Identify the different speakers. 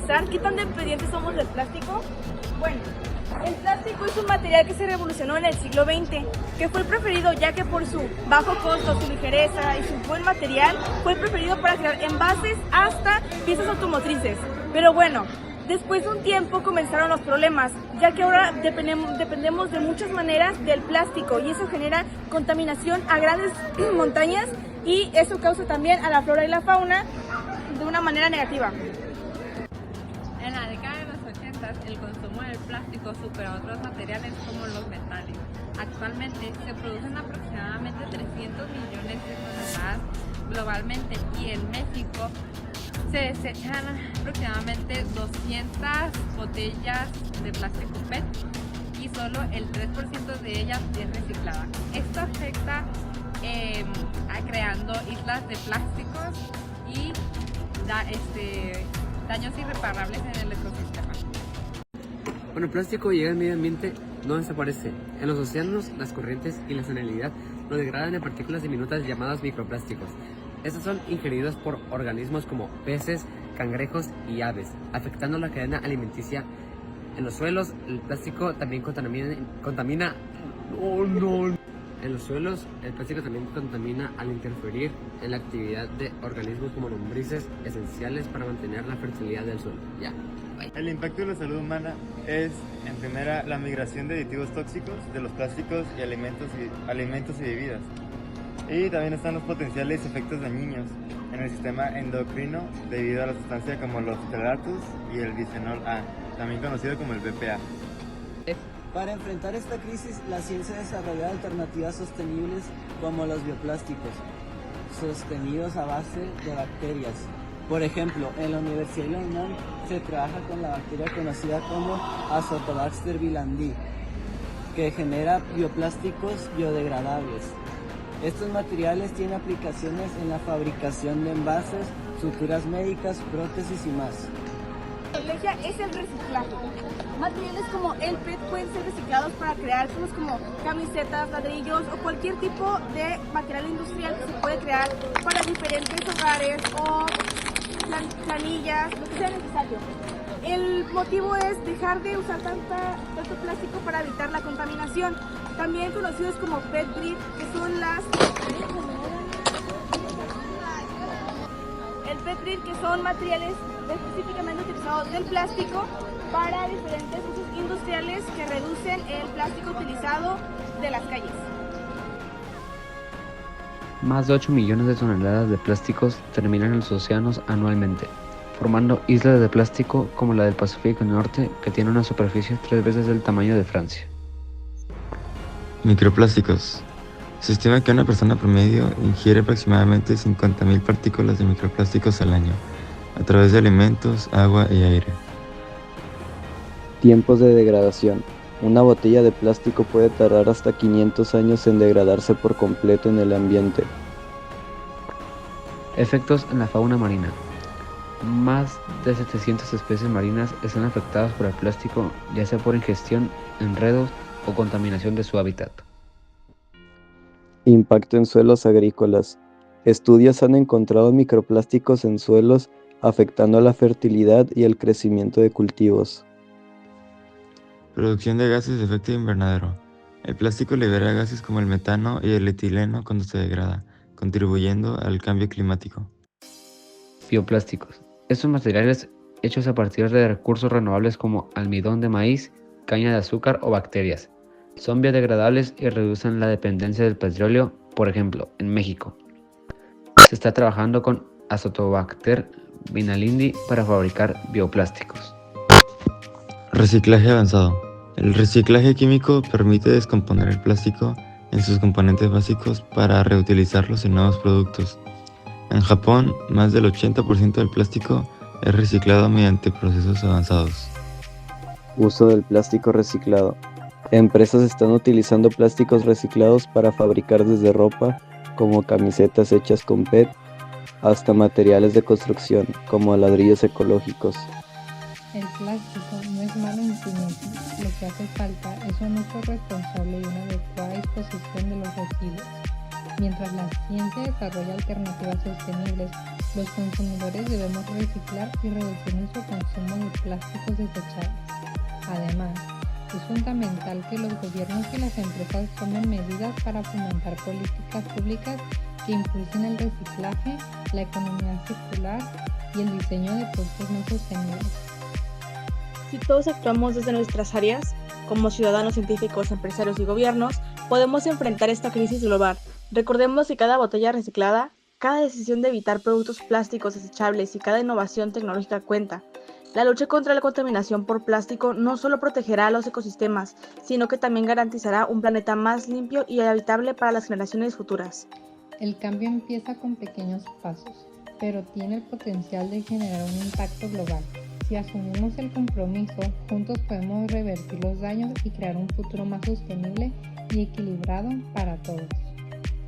Speaker 1: empezar, ¿qué tan dependientes somos del plástico? Bueno, el plástico es un material que se revolucionó en el siglo XX, que fue el preferido ya que por su bajo costo, su ligereza y su buen material, fue el preferido para crear envases hasta piezas automotrices. Pero bueno, después de un tiempo comenzaron los problemas, ya que ahora dependemos de muchas maneras del plástico y eso genera contaminación a grandes montañas y eso causa también a la flora y la fauna de una manera negativa.
Speaker 2: En la década de los 80 el consumo del plástico superó a otros materiales como los metales. Actualmente se producen aproximadamente 300 millones de toneladas globalmente y en México se desechan aproximadamente 200 botellas de plástico PET y solo el 3% de ellas es reciclada. Esto afecta creando islas de plásticos y daños irreparables en el ecosistema.
Speaker 3: Cuando el plástico llega al medio ambiente, no desaparece. En los océanos, las corrientes y la salinidad lo degradan en partículas diminutas llamadas microplásticos. Estos son ingeridos por organismos como peces, cangrejos y aves, afectando la cadena alimenticia. En los suelos, el plástico también contamina. En los suelos, el plástico también contamina al interferir en la actividad de organismos como lombrices esenciales para mantener la fertilidad del suelo.
Speaker 4: El impacto de la salud humana es, en primera, la migración de aditivos tóxicos de los plásticos y alimentos y bebidas. Y también están los potenciales efectos dañinos en el sistema endocrino debido a la sustancia como los ftalatos y el bisfenol A, también conocido como el BPA.
Speaker 5: Para enfrentar esta crisis, la ciencia desarrolla alternativas sostenibles como los bioplásticos, sostenidos a base de bacterias. Por ejemplo, en la Universidad de la UNAM se trabaja con la bacteria conocida como Azotobacter vilandii, que genera bioplásticos biodegradables. Estos materiales tienen aplicaciones en la fabricación de envases, suturas médicas, prótesis y más.
Speaker 1: La estrategia es el reciclaje. Materiales como el PET pueden ser reciclados para crear cosas como camisetas, ladrillos o cualquier tipo de material industrial que se puede crear para diferentes hogares o planillas, lo que sea necesario. El motivo es dejar de usar tanto plástico para evitar la contaminación, también conocidos como PET grid, que son materiales específicamente utilizados del plástico para diferentes usos industriales que reducen el plástico utilizado de las calles.
Speaker 6: Más de 8 millones de toneladas de plásticos terminan en los océanos anualmente, formando islas de plástico como la del Pacífico Norte, que tiene una superficie 3 veces el tamaño de Francia.
Speaker 4: Microplásticos. Se estima que una persona promedio ingiere aproximadamente 50.000 partículas de microplásticos al año, a través de alimentos, agua y aire.
Speaker 5: Tiempos de degradación. Una botella de plástico puede tardar hasta 500 años en degradarse por completo en el ambiente.
Speaker 6: Efectos en la fauna marina. Más de 700 especies marinas están afectadas por el plástico, ya sea por ingestión, enredos o contaminación de su hábitat.
Speaker 5: Impacto en suelos agrícolas. Estudios han encontrado microplásticos en suelos afectando la fertilidad y el crecimiento de cultivos.
Speaker 4: Producción de gases de efecto invernadero. El plástico libera gases como el metano y el etileno cuando se degrada, contribuyendo al cambio climático.
Speaker 6: Bioplásticos. Estos materiales hechos a partir de recursos renovables como almidón de maíz, caña de azúcar o bacterias. Son biodegradables y reducen la dependencia del petróleo, por ejemplo, en México. Se está trabajando con Azotobacter vilandii para fabricar bioplásticos.
Speaker 4: Reciclaje avanzado. El reciclaje químico permite descomponer el plástico en sus componentes básicos para reutilizarlos en nuevos productos. En Japón, más del 80% del plástico es reciclado mediante procesos avanzados.
Speaker 5: Uso del plástico reciclado. Empresas están utilizando plásticos reciclados para fabricar desde ropa, como camisetas hechas con PET, hasta materiales de construcción, como ladrillos ecológicos.
Speaker 7: El plástico no es malo en sí mismo, lo que hace falta es un uso responsable y una adecuada disposición de los residuos. Mientras la ciencia desarrolla alternativas sostenibles Los consumidores debemos reciclar y reducir nuestro consumo de plásticos desechables. Además, es fundamental que los gobiernos y las empresas tomen medidas para fomentar políticas públicas que impulsen el reciclaje, la economía circular y el diseño de productos más sostenibles.
Speaker 1: Si todos actuamos desde nuestras áreas, como ciudadanos, científicos, empresarios y gobiernos, podemos enfrentar esta crisis global. Recordemos que cada botella reciclada, cada decisión de evitar productos plásticos desechables y cada innovación tecnológica cuenta. La lucha contra la contaminación por plástico no solo protegerá a los ecosistemas, sino que también garantizará un planeta más limpio y habitable para las generaciones futuras.
Speaker 7: El cambio empieza con pequeños pasos, pero tiene el potencial de generar un impacto global. Si asumimos el compromiso, juntos podemos revertir los daños y crear un futuro más sostenible y equilibrado para todos.